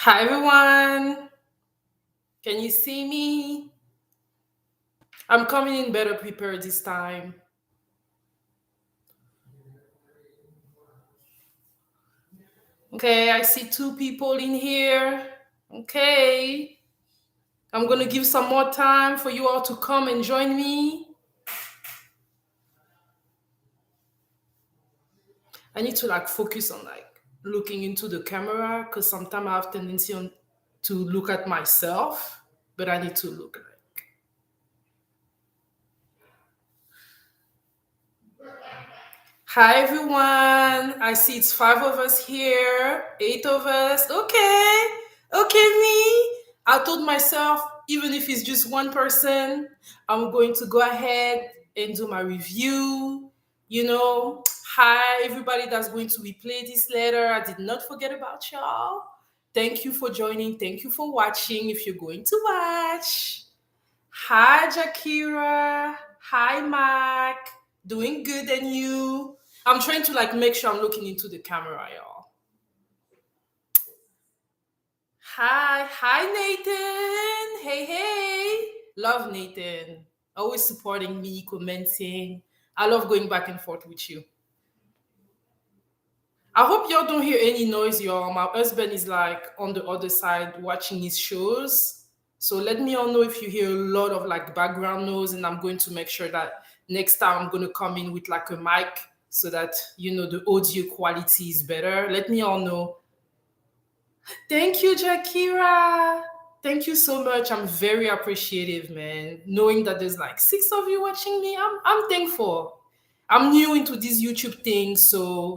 Hi everyone. Can you see me? I'm coming in better prepared this time. Okay, I see two people in here. Okay. I'm going to give some more time for you all to come and join me. I need to focus on looking into the camera cuz sometimes I have tendency to look at myself, but I need to look Hi everyone. I see it's five of us here, eight of us. Okay. Okay, me. I told myself, even if it's just one person, I'm going to go ahead and do my review. You know, hi everybody that's going to replay this later. I did not forget about y'all. Thank you for joining. Thank you for watching if you're going to watch. Hi, Jakira. Hi, Mark. Doing good, and you? I'm trying to make sure I'm looking into the camera, y'all. Hi, Nathan. Hey, hey. Love Nathan. Always supporting me, commenting. I love going back and forth with you. I hope y'all don't hear any noise, y'all. My husband is on the other side watching his shows. So let me all know if you hear a lot of background noise, and I'm going to make sure that next time I'm going to come in with a mic so that the audio quality is better. Let me all know. Thank you, Jakira. Thank you so much. I'm very appreciative, man. Knowing that there's six of you watching me, I'm thankful. I'm new into this YouTube thing, so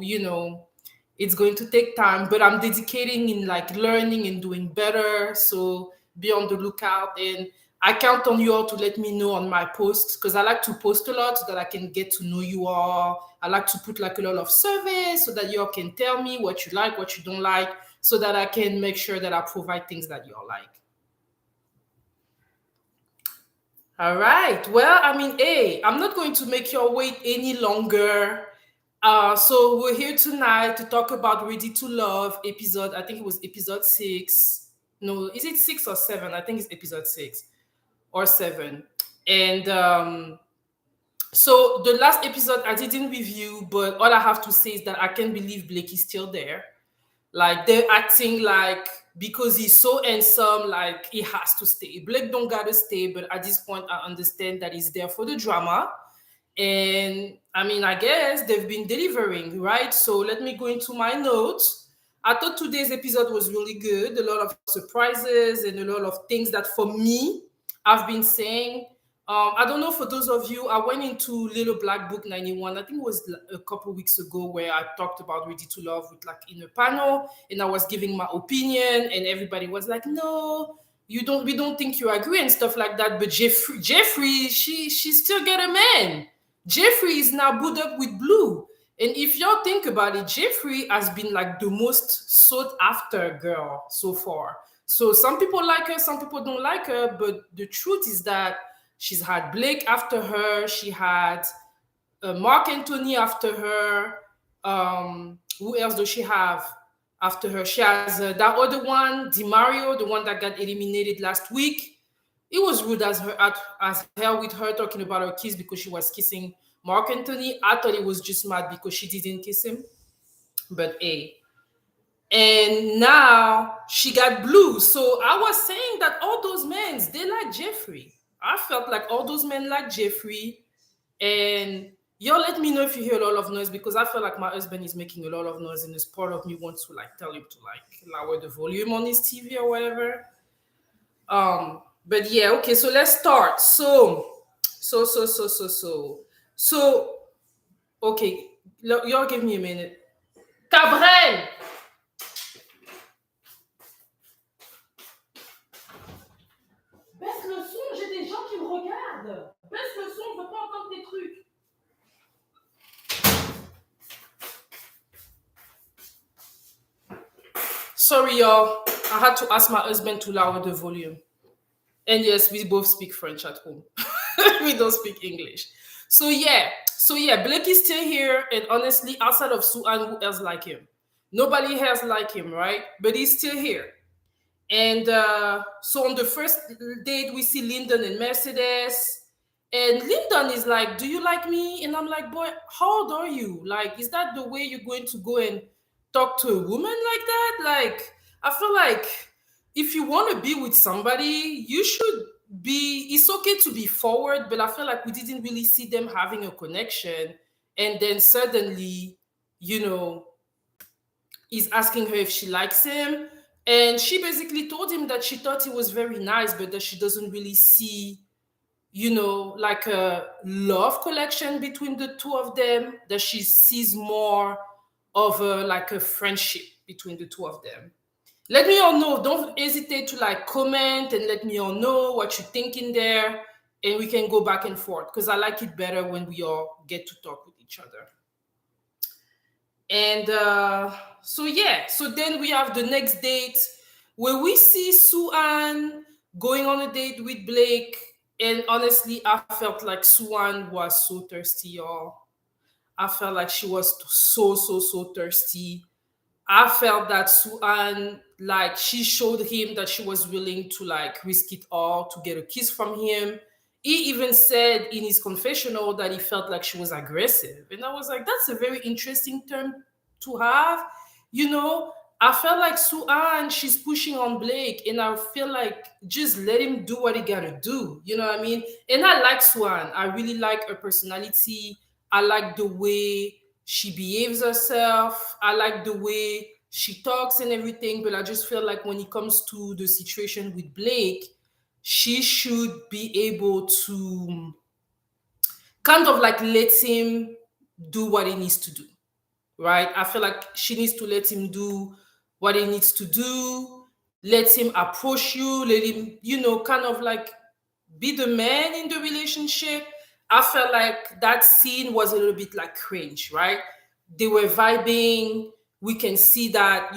it's going to take time, but I'm dedicating in learning and doing better. So be on the lookout, and I count on you all to let me know on my posts because I like to post a lot so that I can get to know you all. I like to put a lot of surveys so that you all can tell me what you like, what you don't like, so that I can make sure that I provide things that you all like. All right. Well, I mean, hey, I'm not going to make you all wait any longer. So we're here tonight to talk about Ready to Love episode. I think it was episode 6. No, is it 6 or 7? I think it's episode 6 or 7. And so the last episode I didn't review, but all I have to say is that I can't believe Blake is still there. They're acting like because he's so handsome, he has to stay. Blake don't gotta stay, but at this point I understand that he's there for the drama. And I mean, I guess they've been delivering, right? So let me go into my notes. I thought today's episode was really good. A lot of surprises and a lot of things that for me, I've been saying. I don't know for those of you, I went into Little Black Book 91. I think it was a couple weeks ago where I talked about Ready to Love with in a panel, and I was giving my opinion, and everybody was like, no, we don't think you agree and stuff like that. But Jeffri, she still get a man. Jeffri is now booed up with Blue. And if y'all think about it, Jeffri has been the most sought after girl so far. So some people like her, some people don't like her. But the truth is that she's had Blake after her. She had Mark Anthony after her. Who else does she have after her? She has that other one, DiMario, the one that got eliminated last week. It was rude as hell with her talking about her kiss because she was kissing Mark Anthony. I thought it was just mad because she didn't kiss him. But hey. And now she got Blue. So I was saying that all those men, they like Jeffri. I felt like all those men like Jeffri. And y'all let me know if you hear a lot of noise because I feel like my husband is making a lot of noise and this part of me wants to tell him to lower the volume on his TV or whatever. But yeah, okay, so let's start. So, okay, y'all give me a minute. Cabrel! Baisse le son, j'ai des gens qui me regardent. Baisse le son, je veux pas entendre tes trucs. Sorry, y'all. I had to ask my husband to lower the volume. And yes, we both speak French at home. We don't speak English. So yeah, Blake is still here, and honestly, outside of Suan, who else like him? Nobody else like him, right? But he's still here. And so on the first date, we see Linden and Mercedes. And Linden is like, "Do you like me?" And I'm like, "Boy, how old are you? Like, is that the way you're going to go and talk to a woman like that?" Like, I feel like if you want to be with somebody, you should be, it's okay to be forward, but I feel like we didn't really see them having a connection. And then suddenly, you know, he's asking her if she likes him. And she basically told him that she thought he was very nice, but that she doesn't really see, like a love connection between the two of them, that she sees more of a like a friendship between the two of them. Let me all know. Don't hesitate to like comment and let me all know what you think in there, and we can go back and forth because I like it better when we all get to talk with each other. And so yeah, so then we have the next date where we see Suan going on a date with Blake. And honestly, I felt like Suan was so thirsty, y'all. I felt like she was so, so, so thirsty. I felt that Suan, like, she showed him that she was willing to like risk it all to get a kiss from him. He even said in his confessional that he felt like she was aggressive. And I was like, that's a very interesting term to have. You know, I felt like Suan, she's pushing on Blake, and I feel like just let him do what he gotta do. You know what I mean? And I like Suan. I really like her personality. I like the way she behaves herself. I like the way she talks and everything. But I just feel like when it comes to the situation with Blake, she should be able to kind of like let him do what he needs to do, right? I feel like she needs to let him do what he needs to do, let him approach you, let him, kind of like be the man in the relationship. I felt like that scene was a little bit like cringe, right? They were vibing. We can see that,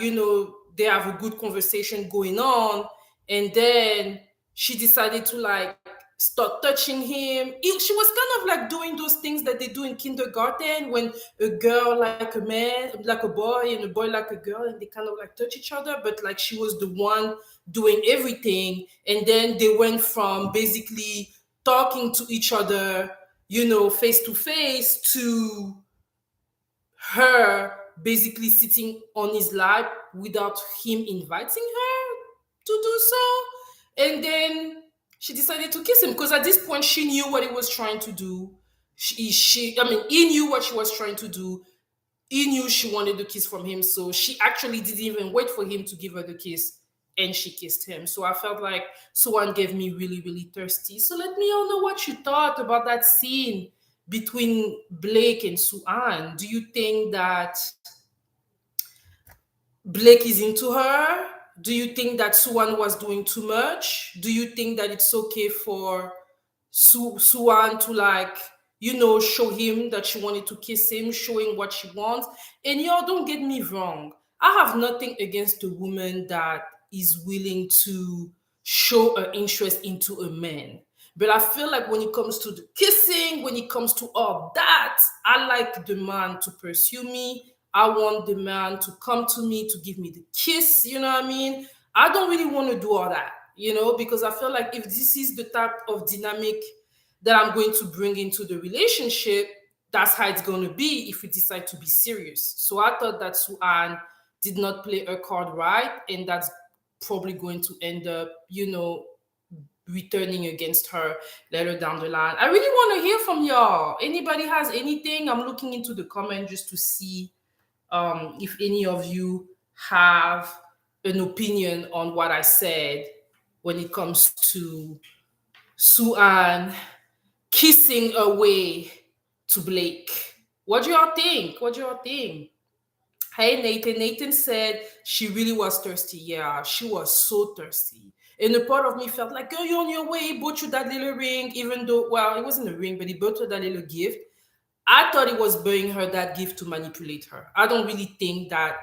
they have a good conversation going on. And then she decided to like start touching him. She was kind of like doing those things that they do in kindergarten when a girl like a man, like a boy, and a boy like a girl, and they kind of like touch each other. But like she was the one doing everything. And then they went from basically talking to each other, face to face, to her basically sitting on his lap without him inviting her to do so. And then she decided to kiss him because at this point she knew what he was trying to do. He knew what she was trying to do. He knew she wanted the kiss from him, so she actually didn't even wait for him to give her the kiss, and she kissed him. So I felt like Suan gave me really, really thirsty. So let me all know what you thought about that scene between Blake and Suan. Do you think that Blake is into her? Do you think that Suan was doing too much? Do you think that it's okay for Suan to like, show him that she wanted to kiss him, showing what she wants? And y'all don't get me wrong. I have nothing against a woman that is willing to show her interest into a man. But I feel like when it comes to the kissing, when it comes to all that, I like the man to pursue me. I want the man to come to me to give me the kiss. You know what I mean? I don't really want to do all that, because I feel like if this is the type of dynamic that I'm going to bring into the relationship, that's how it's going to be if we decide to be serious. So I thought that Suan did not play her card right, and that's probably going to end up, returning against her later down the line. I really want to hear from y'all. Anybody has anything? I'm looking into the comment just to see if any of you have an opinion on what I said when it comes to Suan kissing away to Blake. What do y'all think? What do y'all think? Hey, Nathan. Nathan said she really was thirsty. Yeah, she was so thirsty. And a part of me felt like, girl, you're on your way. He bought you that little ring, even though, well, it wasn't a ring, but he bought her that little gift. I thought he was buying her that gift to manipulate her. I don't really think that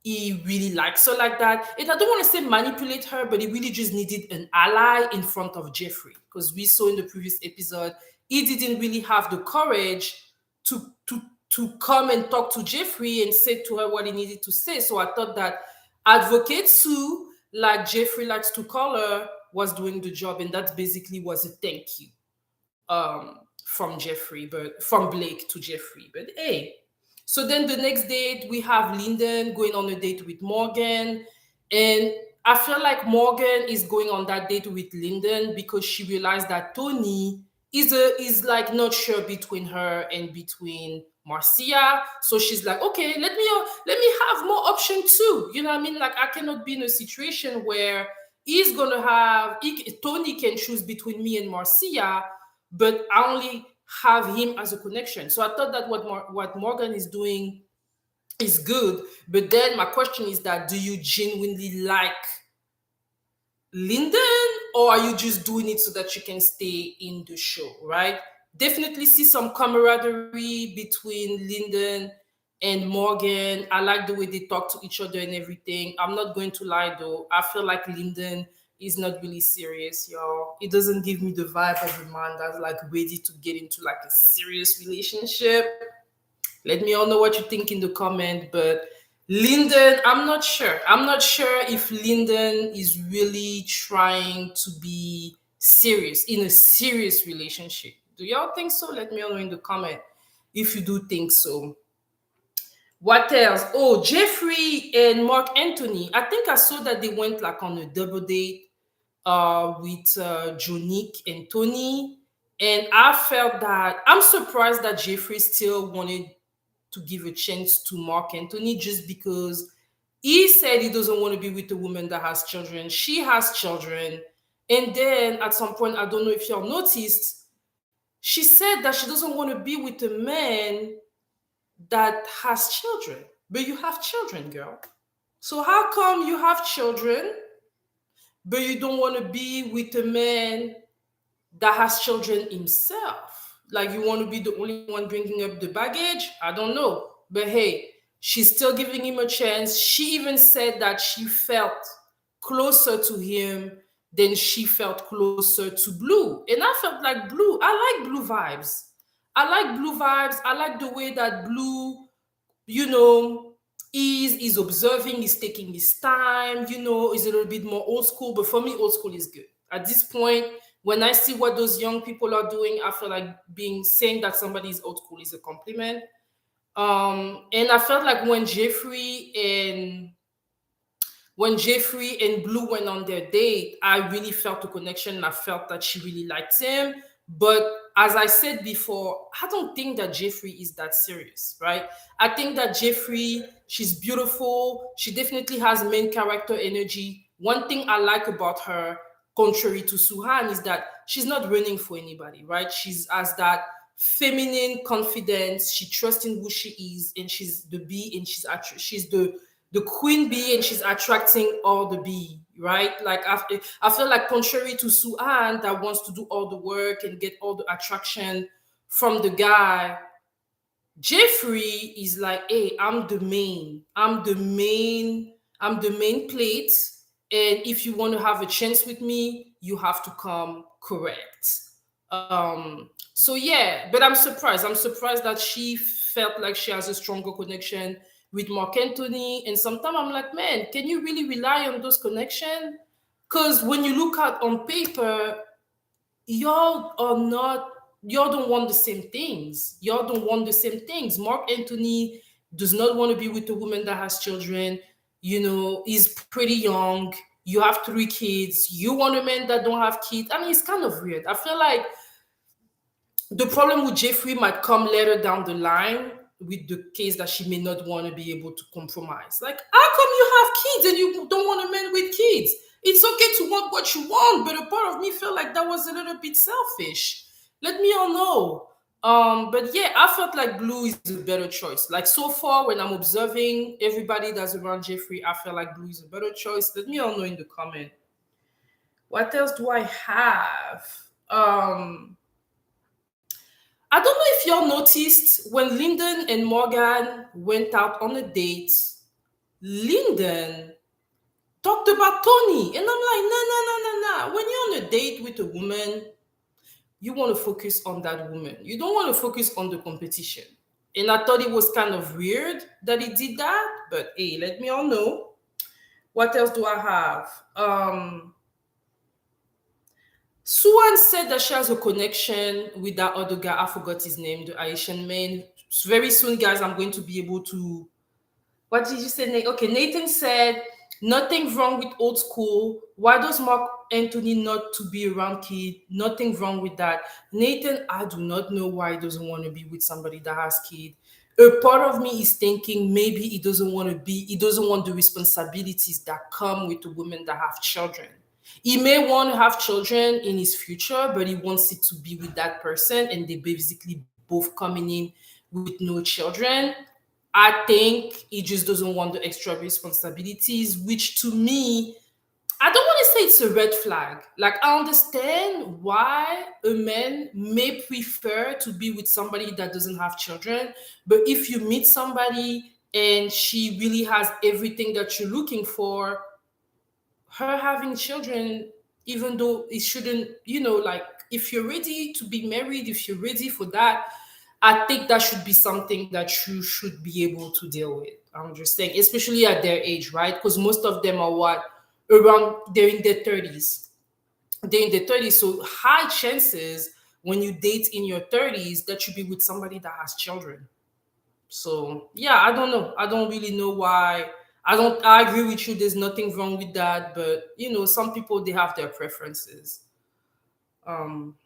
he really likes her like that. And I don't want to say manipulate her, but he really just needed an ally in front of Jeffri. Because we saw in the previous episode, he didn't really have the courage to come and talk to Jeffri and say to her what he needed to say. So I thought that Advocate Sue like Jeffrey likes to call her, was doing the job, and that basically was a thank you from Jeffrey, but from Blake to Jeffrey. But hey, so then the next date we have Linden going on a date with Morgan, and I feel like Morgan is going on that date with Linden because she realized that Tony is like not sure between her and between Marcia. So she's like, okay, let me have more option too. You know what I mean? Like I cannot be in a situation where Tony can choose between me and Marcia, but I only have him as a connection. So I thought that what Morgan is doing is good. But then my question is that do you genuinely like Linden, or are you just doing it so that you can stay in the show, right? Definitely see some camaraderie between Linden and Morgan. I like the way they talk to each other and everything. I'm not going to lie though. I feel like Linden is not really serious, y'all. It doesn't give me the vibe of a man that's like ready to get into like a serious relationship. Let me all know what you think in the comment. But Linden, I'm not sure. I'm not sure if Linden is really trying to be serious in a serious relationship. Do y'all think so? Let me all know in the comment if you do think so. What else? Oh, Jeffrey and Mark Anthony. I think I saw that they went like on a double date with Jonique and Tony. And I felt that I'm surprised that Jeffrey still wanted to give a chance to Mark Anthony just because he said he doesn't want to be with a woman that has children. She has children. And then at some point, I don't know if y'all noticed, she said that she doesn't want to be with a man that has children. But you have children, girl. So how come you have children, but you don't want to be with a man that has children himself? Like you want to be the only one bringing up the baggage? I don't know. But hey, she's still giving him a chance. She even said that she felt closer to him than she felt closer to Blue. And I felt like Blue. I like Blue vibes. I like Blue vibes. I like the way that Blue, you know, is observing, is taking his time, is a little bit more old school. But for me, old school is good. At this point, when I see what those young people are doing, I feel like being saying that somebody is old school is a compliment. And I felt like when Jeffrey and Blue went on their date, I really felt a connection and I felt that she really liked him. But as I said before, I don't think that Jeffrey is that serious, right? I think that Jeffrey, she's beautiful. She definitely has main character energy. One thing I like about her, contrary to Suhan, is that she's not running for anybody, right? She's has that feminine confidence. She trusts in who she is, and she's the bee, and she's the queen bee, and she's attracting all the bee, right? Like I feel like contrary to Suan that wants to do all the work and get all the attraction from the guy, Jeffrey is like, hey, I'm the main plate. And if you want to have a chance with me, you have to come correct. So yeah, but I'm surprised. I'm surprised that she felt like she has a stronger connection with Mark Anthony. And sometimes I'm like, man, can you really rely on those connections? Because when you look at on paper, y'all don't want the same things. Y'all don't want the same things. Mark Anthony does not want to be with a woman that has children. He's pretty young. You have 3 kids. You want a man that don't have kids. I mean, it's kind of weird. I feel like the problem with Jeffrey might come later down the line with the case that she may not want to be able to compromise. Like, how come you have kids and you don't want a man with kids? It's okay to want what you want, but a part of me felt like that was a little bit selfish. Let me all know. But yeah, I felt like Blue is a better choice. Like so far, when I'm observing everybody that's around Jeffrey, I feel like Blue is a better choice. Let me all know in the comment. What else do I have? I don't know if y'all noticed when Linden and Morgan went out on a date, Linden talked about Tony. And I'm like, no. When you're on a date with a woman, you want to focus on that woman. You don't want to focus on the competition. And I thought it was kind of weird that he did that, but hey, let me all know. What else do I have? Suan said that she has a connection with that other guy. I forgot his name, the Asian man. Very soon, guys, I'm going to be able to. What did you say, Nate? Okay, Nathan said nothing wrong with old school. Why does Mark Anthony not to be around kid? Nothing wrong with that. Nathan, I do not know why he doesn't want to be with somebody that has kid. A part of me is thinking maybe he doesn't want the responsibilities that come with the women that have children. He may want to have children in his future, but he wants it to be with that person, and they basically both coming in with no children. I think he just doesn't want the extra responsibilities, which to me, I don't want to say it's a red flag. Like, I understand why a man may prefer to be with somebody that doesn't have children, but if you meet somebody and she really has everything that you're looking for, her having children, even though it shouldn't, like, if you're ready to be married, if you're ready for that, I think that should be something that you should be able to deal with. I'm just saying, especially at their age, right? Because most of them are what? Around, they're in their 30s. They're in their 30s. So high chances when you date in your 30s that you be with somebody that has children. So yeah, I don't know. I don't really know why. I agree with you. There's nothing wrong with that, but some people they have their preferences. Um,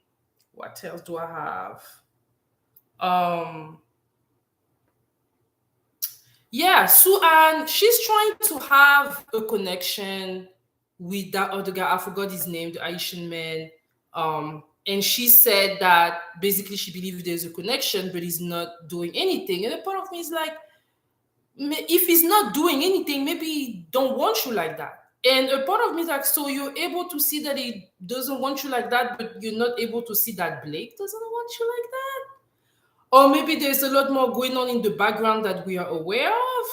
what else do I have? Um, yeah, Suan, she's trying to have a connection with that other guy. I forgot his name, the Asian man. And she said that basically she believes there's a connection, but he's not doing anything. And a part of me is like, if he's not doing anything, maybe he don't want you like that. And a part of me is like, so you're able to see that he doesn't want you like that, but you're not able to see that Blake doesn't want you like that? Or maybe there's a lot more going on in the background that we are aware of.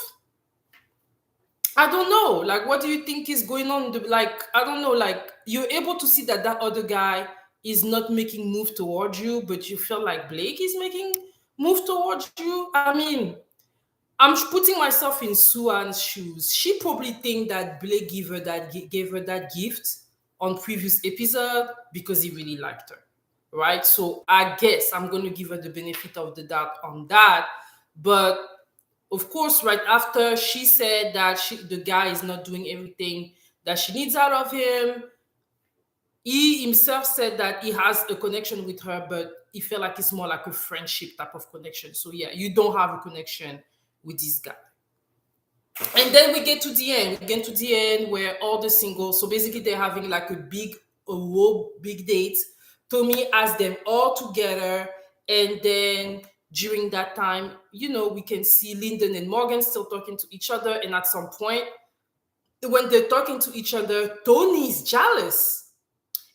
I don't know. Like, what do you think is going on? Like, I don't know. Like, you're able to see that that other guy is not making move towards you, but you feel like Blake is making move towards you. I mean, I'm putting myself in Suan's shoes. She probably think that Blake gave her that gift on previous episode because he really liked her, right? So I guess I'm going to give her the benefit of the doubt on that. But of course, right after she said that the guy is not doing everything that she needs out of him, he himself said that he has a connection with her, but he felt like it's more like a friendship type of connection. So yeah, you don't have a connection with this guy. And then we get to the end. We get to the end where all the singles, so basically they're having like a whole big date. Tommy has them all together. And then during that time, we can see Linden and Morgan still talking to each other. And at some point, when they're talking to each other, Tony is jealous.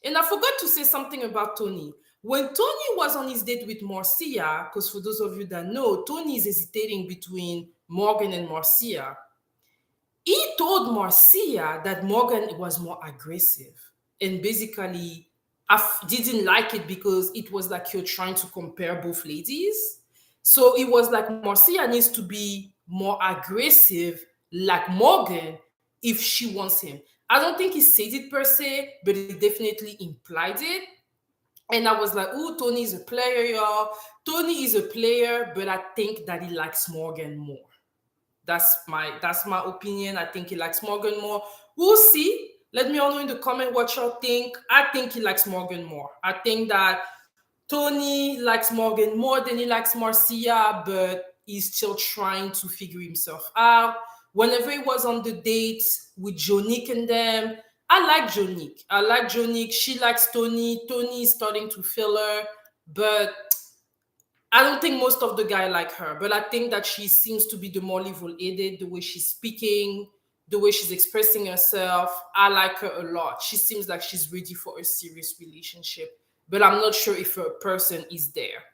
And I forgot to say something about Tony. When Tony was on his date with Marcia, because for those of you that know, Tony is hesitating between Morgan and Marcia. He told Marcia that Morgan was more aggressive, and basically didn't like it because it was like you're trying to compare both ladies. So it was like Marcia needs to be more aggressive like Morgan if she wants him. I don't think he said it per se, but he definitely implied it. And I was like, oh, Tony is a player, y'all. Tony is a player, but I think that he likes Morgan more. That's my opinion. I think he likes Morgan more. We'll see. Let me know in the comment what y'all think. I think he likes Morgan more. I think that Tony likes Morgan more than he likes Marcia, but he's still trying to figure himself out. Whenever he was on the dates with Jonique and them, I like Jonique. I like Jonique. She likes Tony. Tony is starting to feel her, but I don't think most of the guy like her, but I think that she seems to be the more level-headed, the way she's speaking, the way she's expressing herself. I like her a lot. She seems like she's ready for a serious relationship, but I'm not sure if her person is there.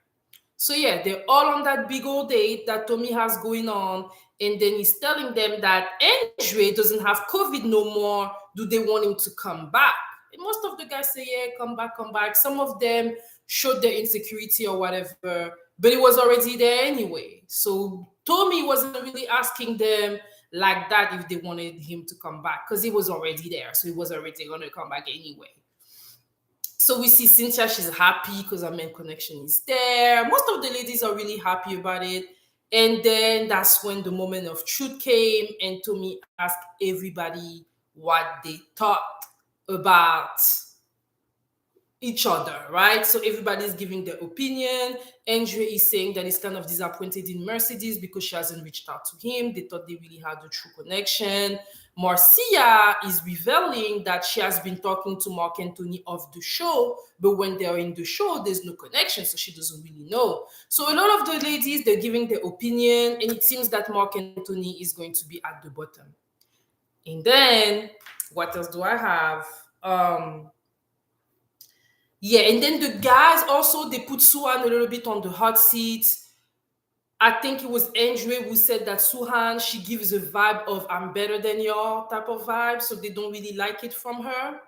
So yeah, they're all on that big old date that Tommy has going on, and then he's telling them that Andre doesn't have COVID no more. Do they want him to come back? And most of the guys say, yeah, come back, come back. Some of them showed their insecurity or whatever, but it was already there anyway. So Tommy wasn't really asking them like that if they wanted him to come back, because he was already there, so he was already going to come back anyway. So we see Cynthia, she's happy because her main connection is there. Most of the ladies are really happy about it. And then that's when the moment of truth came, and Tommy asked everybody what they thought about each other, right? So everybody's giving their opinion. Andrea is saying that he's kind of disappointed in Mercedes because she hasn't reached out to him. They thought they really had a true connection. Marcia is revealing that she has been talking to Mark Anthony off the show, but when they're in the show, there's no connection, so she doesn't really know. So a lot of the ladies, they're giving their opinion, and it seems that Mark Anthony is going to be at the bottom. And then, what else do I have? Yeah, and then the guys also, they put Suan a little bit on the hot seat. I think it was Andre who said that Suhan, she gives a vibe of I'm better than y'all type of vibe, so they don't really like it from her.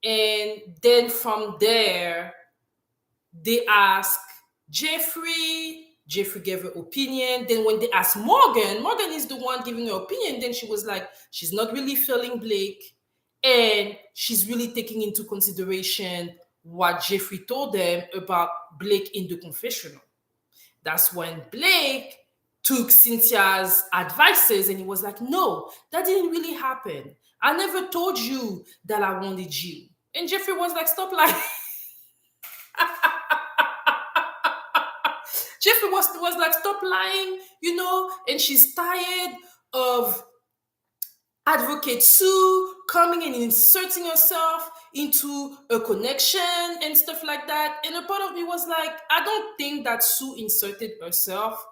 And then from there, they ask Jeffri. Jeffri gave her opinion. Then when they asked Morgan, Morgan is the one giving her opinion. Then she was like, she's not really feeling Blake, and she's really taking into consideration what Jeffri told them about Blake in the confessional. That's when Blake took Cynthia's advices and he was like, no, that didn't really happen. I never told you that I wanted you. And Jeffri was like, stop lying. Jeffri was like, stop lying, and she's tired of Advocate Sue coming and inserting herself into a connection and stuff like that. And a part of me was like, I don't think that Sue inserted herself.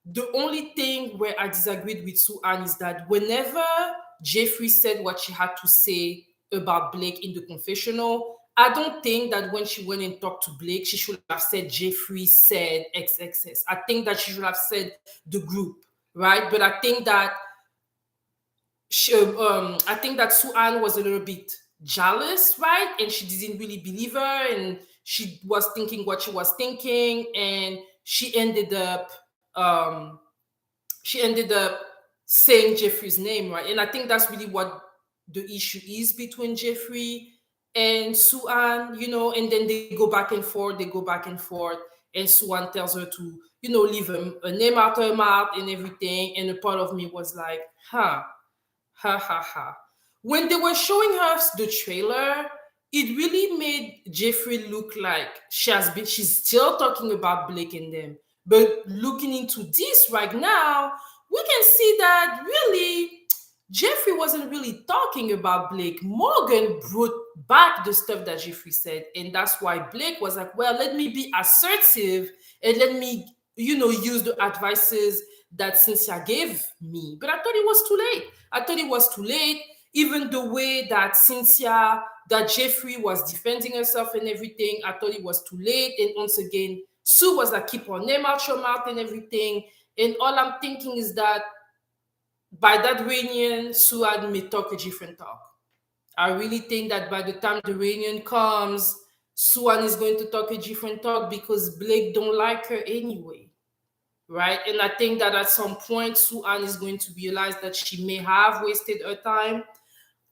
The only thing where I disagreed with Suan is that whenever Jeffri said what she had to say about Blake in the confessional, I don't think that when she went and talked to Blake, she should have said Jeffri said XXS. I think that she should have said the group, right? But I think that Suan was a little bit jealous, right? And she didn't really believe her, and she was thinking what she was thinking, and she ended up saying Jeffri's name, right? And I think that's really what the issue is between Jeffri and Suan, and then they go back and forth, and Suan tells her to, leave a name out her mouth and everything. And a part of me was like, ha ha ha. When they were showing us the trailer, it really made Jeffri look like she's still talking about Blake and them. But looking into this right now, we can see that really Jeffri wasn't really talking about Blake. Morgan brought back the stuff that Jeffri said, and that's why Blake was like, well, let me be assertive and let me, use the advices that Cynthia gave me. But I thought it was too late. Even the way that Jeffri was defending herself and everything, I thought it was too late. And once again, Sue was like, keep her name out your mouth and everything. And all I'm thinking is that by that reunion, Sue may talk a different talk. I really think that by the time the reunion comes, Suan is going to talk a different talk because Blake don't like her anyway. Right? And I think that at some point, Suan is going to realize that she may have wasted her time.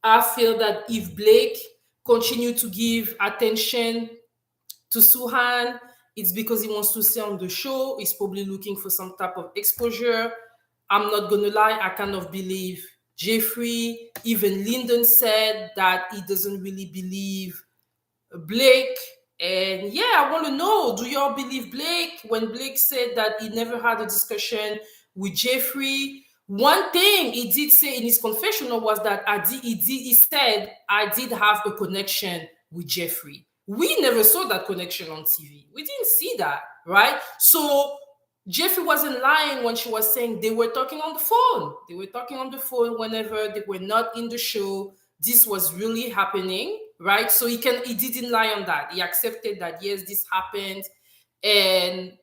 I feel that if Blake continued to give attention to Suhan, it's because he wants to stay on the show. He's probably looking for some type of exposure. I'm not going to lie, I kind of believe Jeffri. Even Linden said that he doesn't really believe Blake. And yeah, I want to know, do y'all believe Blake? When Blake said that he never had a discussion with Jeffri, one thing he did say in his confessional was that he said, I did have a connection with Jeffri. We never saw that connection on TV. We didn't see that, right? So Jeffri wasn't lying when she was saying they were talking on the phone. They were talking on the phone whenever they were not in the show. This was really happening, right? So he didn't lie on that. He accepted that, yes, this happened. And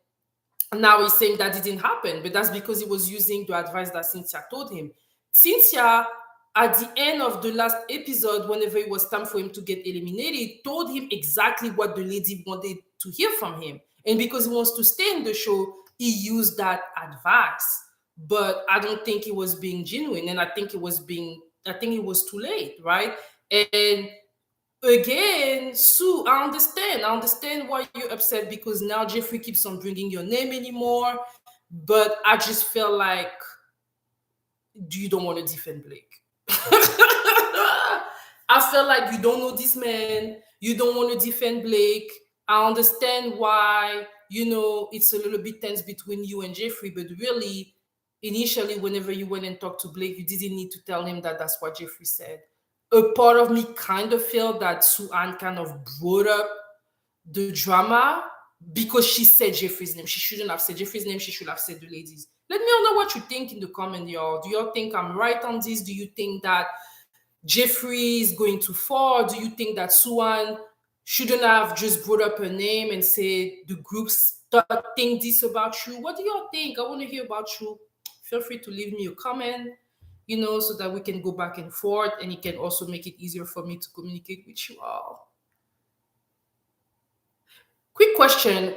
now he's saying that didn't happen, but that's because he was using the advice that Cynthia told him. Cynthia, at the end of the last episode, whenever it was time for him to get eliminated, told him exactly what the lady wanted to hear from him. And because he wants to stay in the show, he used that advice. but I don't think it was being genuine, and I think it was too late, right? And again, Sue, I understand why you're upset because now Jeffrey keeps on bringing your name anymore. But I just felt like you don't want to defend Blake. I felt like you don't know this man. You don't want to defend Blake. I understand why, it's a little bit tense between you and Jeffrey, but really, initially, whenever you went and talked to Blake, you didn't need to tell him that that's what Jeffrey said. A part of me kind of felt that Suan kind of brought up the drama because she said Jeffrey's name. She shouldn't have said Jeffrey's name. She should have said the ladies. Let me know what you think in the comment, y'all. Do y'all think I'm right on this? Do you think that Jeffrey is going too far? Do you think that Suan shouldn't have just brought up her name and said the groups think this about you? What do y'all think? I want to hear about you. Feel free to leave me a comment, so that we can go back and forth, and it can also make it easier for me to communicate with you all. Quick question.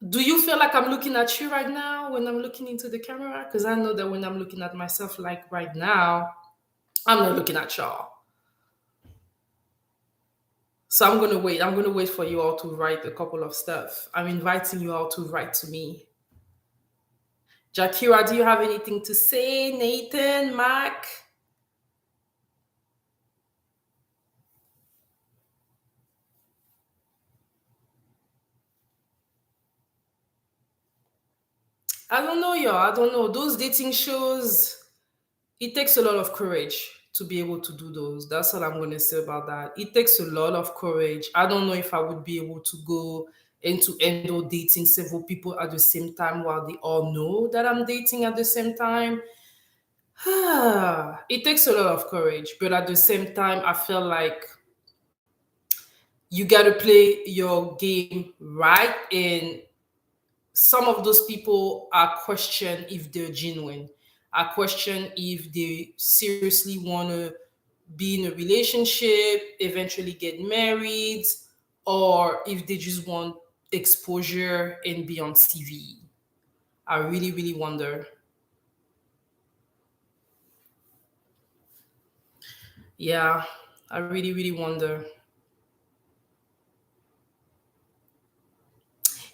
Do you feel like I'm looking at you right now when I'm looking into the camera? Because I know that when I'm looking at myself, like right now, I'm not looking at y'all. So I'm gonna wait. I'm gonna wait for you all to write a couple of stuff. I'm inviting you all to write to me. Jakira, do you have anything to say? Nathan, Mac? I don't know, y'all. I don't know. Those dating shows, it takes a lot of courage to be able to do those. That's all I'm going to say about that. It takes a lot of courage. I don't know if I would be able to go and to end up dating several people at the same time while they all know that I'm dating at the same time. It takes a lot of courage, but at the same time, I feel like you got to play your game right. And some of those people are question if they're genuine. I question if they seriously want to be in a relationship, eventually get married, or if they just want exposure and be on TV. I really, really wonder. Yeah, I really, really wonder.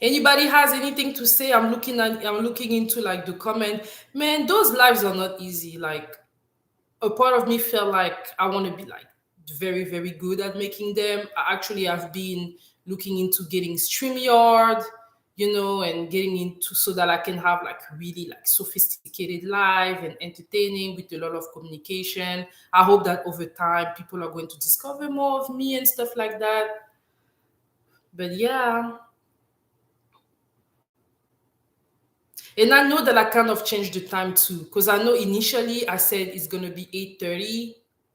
Anybody has anything to say? I'm looking into like the comment. Man, those lives are not easy. Like a part of me felt like I want to be like very, very good at making them. I actually have been looking into getting StreamYard, and getting into so that I can have like really like sophisticated live and entertaining with a lot of communication. I hope that over time people are going to discover more of me and stuff like that. But yeah. And I know that I kind of changed the time too, because I know initially I said it's gonna be 8:30,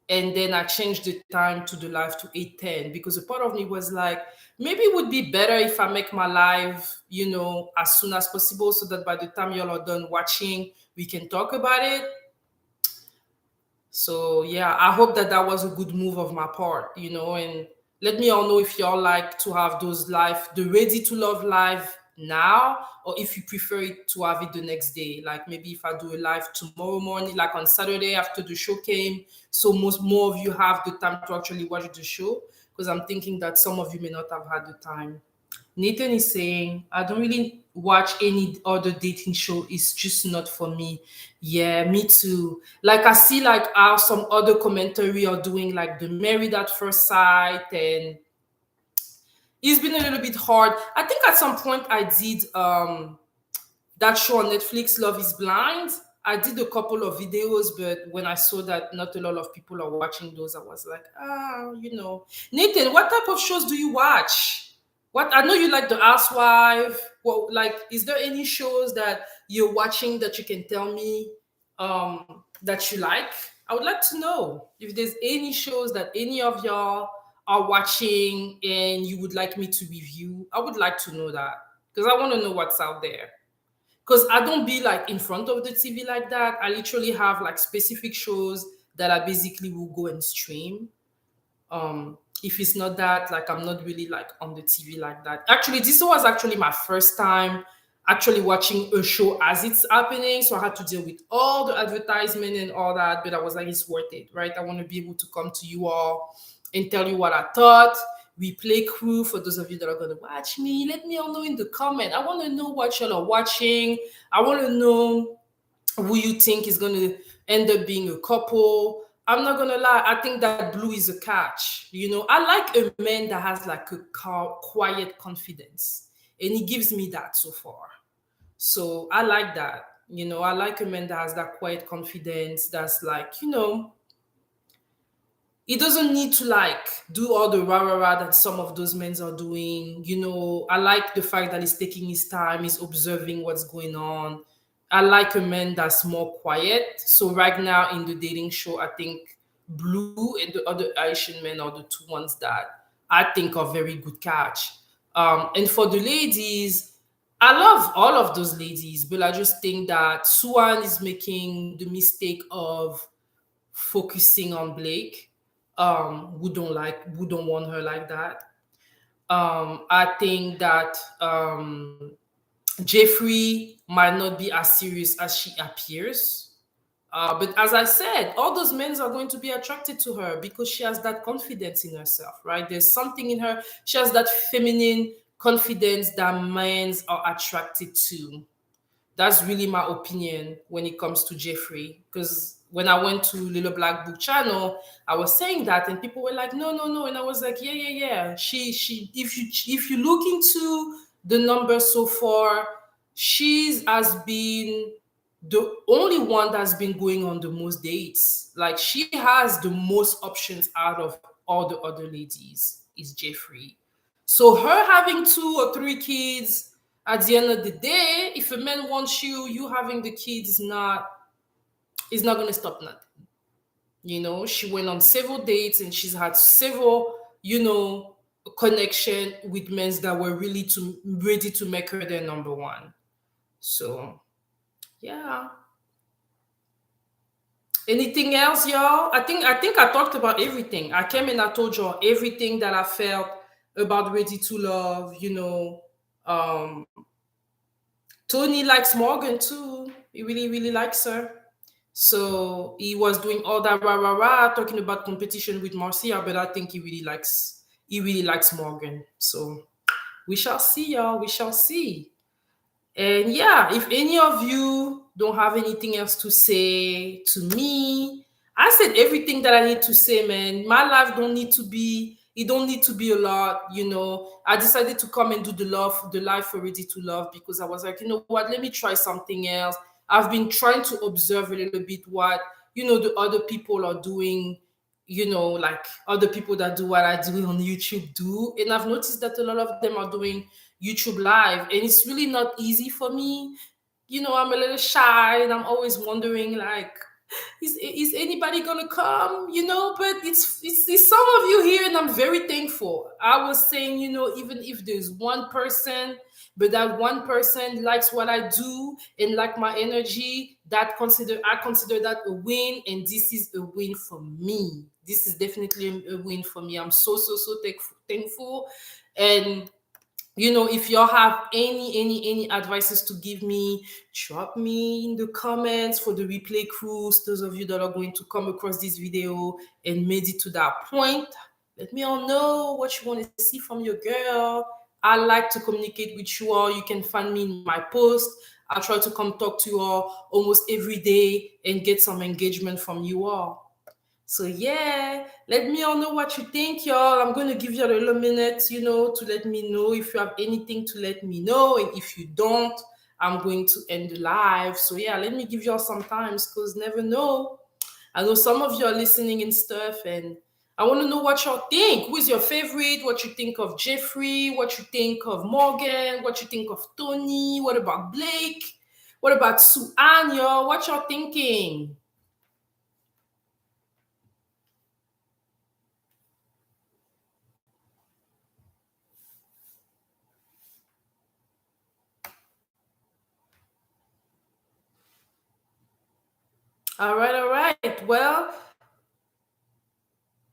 and then I changed the time to the live to 8:10 because a part of me was like, maybe it would be better if I make my live, as soon as possible, so that by the time y'all are done watching, we can talk about it. So yeah, I hope that that was a good move of my part, and let me all know if y'all like to have those live, the Ready to Love live now, or if you prefer it to have it the next day. Like maybe if I do a live tomorrow morning, like on Saturday after the show came, so most more of you have the time to actually watch the show. Because I'm thinking that some of you may not have had the time. Nathan is saying, I don't really watch any other dating show. It's just not for me. Yeah, me too. Like I see like how some other commentary are doing like the Married at First Sight, and it's been a little bit hard. I think at some point I did that show on Netflix, Love is Blind. I did a couple of videos, but when I saw that not a lot of people are watching those, I was like, Nathan, what type of shows do you watch? What I know you like the Housewife. Well, like, is there any shows that you're watching that you can tell me that you like? I would like to know if there's any shows that any of y'all are watching and you would like me to review. I would like to know that because I want to know what's out there. Because I don't be like in front of the TV like that. I literally have like specific shows that I basically will go and stream. If it's not that, like I'm not really like on the TV like that. Actually, this was actually my first time actually watching a show as it's happening. So I had to deal with all the advertisement and all that. But I was like, it's worth it, right? I want to be able to come to you all and tell you what I thought. We play crew for those of you that are going to watch me. Let me all know in the comment. I want to know what y'all are watching. I want to know who you think is going to end up being a couple. I'm not gonna lie, I think that Blue is a catch. I like a man that has like a quiet confidence, and he gives me that so far. So I like that. I like a man that has that quiet confidence. That's like, he doesn't need to like do all the rah rah rah that some of those men are doing. I like the fact that he's taking his time, he's observing what's going on. I like a man that's more quiet. So right now in the dating show, I think Blue and the other Asian men are the two ones that I think are very good catch. And for the ladies, I love all of those ladies, but I just think that Suan is making the mistake of focusing on Blake. Who don't want her like that. I think that Jeffrey might not be as serious as she appears. But as I said, all those men are going to be attracted to her because she has that confidence in herself, right? There's something in her. She has that feminine confidence that men are attracted to. That's really my opinion when it comes to Jeffrey. Because when I went to Little Black Book Channel, I was saying that, and people were like, "No, no, no," and I was like, "Yeah, yeah, yeah." She. If you look into the numbers so far, she's has been the only one that's been going on the most dates. Like she has the most options out of all the other ladies. Is Jeffrey. So her having 2 or 3 kids at the end of the day, if a man wants you, you having the kids is not gonna stop nothing. She went on several dates and she's had several, connection with men that were really to ready to make her their number one. So yeah. Anything else, y'all? I think I talked about everything. I came and I told y'all everything that I felt about Ready to Love. Um, Tony likes Morgan too. He really, really likes her. So he was doing all that rah rah rah, talking about competition with Marcia, but I think he really likes Morgan. So we shall see, y'all. We shall see. And yeah, if any of you don't have anything else to say to me, I said everything that I need to say, man. My life don't need to be, it don't need to be a lot. I decided to come and do the life for Ready to Love because I was like, you know what, let me try something else. I've been trying to observe a little bit what, the other people are doing, like other people that do what I do on YouTube do. And I've noticed that a lot of them are doing YouTube live, and it's really not easy for me. I'm a little shy, and I'm always wondering, like, is anybody gonna come? But it's some of you here, and I'm very thankful. I was saying, even if there's one person, but that one person likes what I do and like my energy, I consider that a win, and this is a win for me. This is definitely a win for me. I'm so so so thankful. And if y'all have any advices to give me, drop me in the comments for the replay crews. Those of you that are going to come across this video and made it to that point, let me all know what you want to see from your girl. I like to communicate with you all. You can find me in my post. I try to come talk to you all almost every day and get some engagement from you all. So yeah, let me all know what you think, y'all. I'm gonna give you a little minute, to let me know if you have anything to let me know, and if you don't, I'm going to end the live. So yeah, let me give y'all some time, because never know. I know some of you are listening and stuff, and I want to know what y'all think. Who's your favorite? What you think of Jeffrey? What you think of Morgan? What you think of Tony? What about Blake? What about Suan, y'all? What y'all thinking? All right, all right. Well,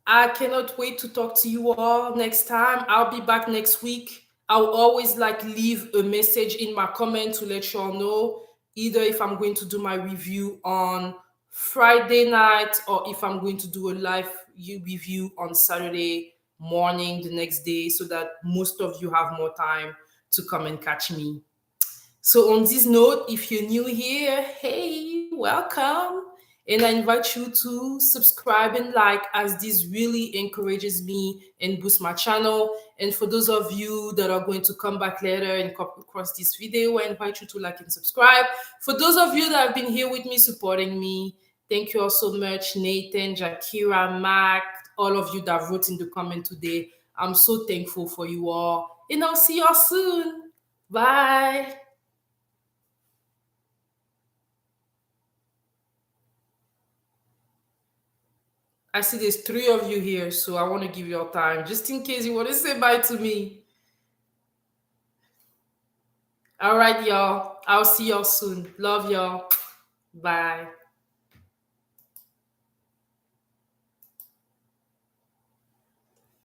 I cannot wait to talk to you all next time. I'll be back next week. I'll always like leave a message in my comment to let y'all know either if I'm going to do my review on Friday night or if I'm going to do a live review on Saturday morning the next day so that most of you have more time to come and catch me. So, on this note, if you're new here, hey, welcome. And I invite you to subscribe and like, as this really encourages me and boosts my channel. And for those of you that are going to come back later and come across this video, I invite you to like and subscribe. For those of you that have been here with me, supporting me, thank you all so much. Nathan, Jakira, Mac, all of you that wrote in the comment today. I'm so thankful for you all. And I'll see y'all soon. Bye. I see there's three of you here, so I want to give you time just in case you want to say bye to me. All right, y'all. I'll see y'all soon. Love y'all. Bye.